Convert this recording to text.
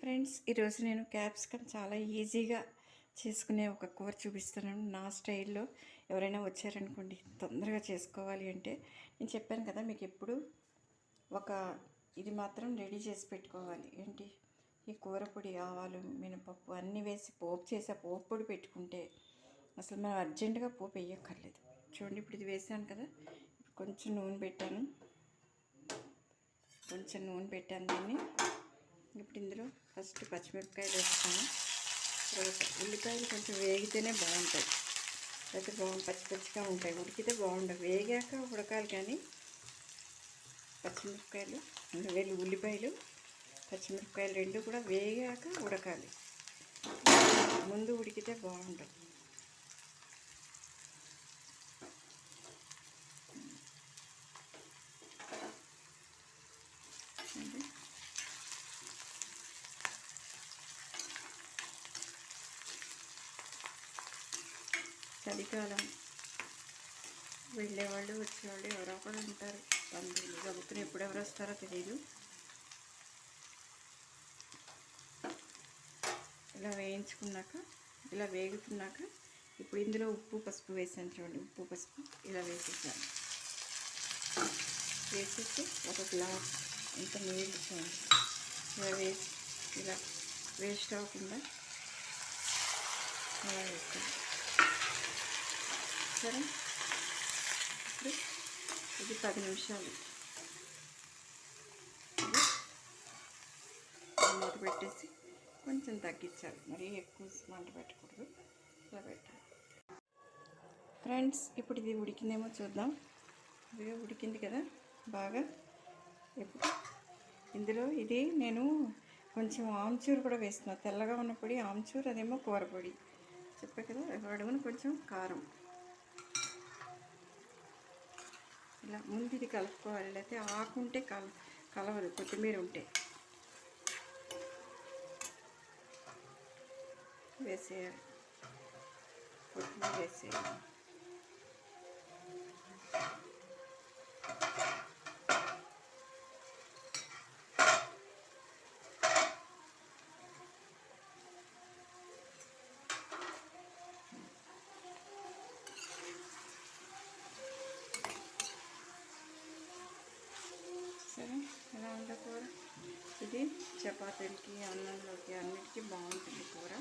Friends, ఈరోజు నేను capsicum చాలా ఈజీగా చేసుకునే ఒక కూర చూపిస్తాను నా స్టైల్లో. ఎవరైనా వచ్చారనుకోండి, తొందరగా చేసుకోవాలి అంటే నేను చెప్పాను కదా మీకు ఎప్పుడు ఒక ఇది మాత్రం రెడీ చేసి పెట్టుకోవాలి. ఏంటి, ఈ కూర పొడి, ఆవాలు, మినపప్పు అన్నీ వేసి పోపు చేసి ఆ పోపు పొడి పెట్టుకుంటే అసలు మనం అర్జెంటుగా పోపు వేయక్కర్లేదు. చూడండి, ఇప్పుడు ఇది వేసాను కదా, కొంచెం నూనె పెట్టాను దీన్ని. ఇప్పుడు ఇందులో ఫస్ట్ పచ్చిమిరపకాయలు వేస్తాను. తర్వాత ఉల్లిపాయలు కొంచెం వేగితేనే బాగుంటాయి, అయితే పచ్చిగా ఉంటాయి. ఉడికితే బాగుండవు, వేగాక ఉడకాలి. కానీ పచ్చిమిరపకాయలు ఉల్లిపాయలు పచ్చిమిరపకాయలు రెండు కూడా వేగాక ఉడకాలి, ముందు ఉడికితే బాగుండవు. చలికాలం వెళ్ళేవాళ్ళు వచ్చేవాళ్ళు ఎవరో ఒకరు ఉంటారు, బంధువులు. గబుక్కుని ఎప్పుడెవరు వస్తారో తెలియదు. ఇలా వేయించుకున్నాక, ఇలా వేగుతున్నాక ఇప్పుడు ఇందులో ఉప్పు పసుపు వేసాను. చూడండి, ఉప్పు పసుపు ఇలా వేసేసాను. వేసేసి ఒక గ్లాస్ ఇంత నీళ్ళు చూడండి ఇలా వేసి, ఇలా వేస్ట్ అవ్వకుండా అలా వేస్తాను. సరే, ఇప్పుడు ఇది 10 నిమిషాలు మూత పెట్టేసి కొంచెం తగ్గించాలి, మరీ ఎక్కువ మంట పెట్టకూడదు, ఇలా పెట్టాలి. ఫ్రెండ్స్, ఇప్పుడు ఇది ఉడికిందేమో చూద్దాం. ఇది ఉడికింది కదా బాగా. ఇప్పుడు ఇందులో ఇది నేను కొంచెం ఆమ్చూరు కూడా వేస్తున్నా, తెల్లగా ఉన్న పొడి ఆమ్చూరు, అదేమో కూర పొడి. చెప్పే కదా, అడుగున కొంచెం కారం. ఇలా ముందు ఇది కలుపుకోవాలి, లేకపోతే ఆకుంటే కలవదు, కొత్తిమీర ఉంటే. వేసేయాలి, కొత్తిమీర వేసేయాలి. సరే, ఎలా ఉందా కూర? ఇది చపాతీలకి, అన్నంలోకి, అన్నిటికీ బాగుంటుంది కూర.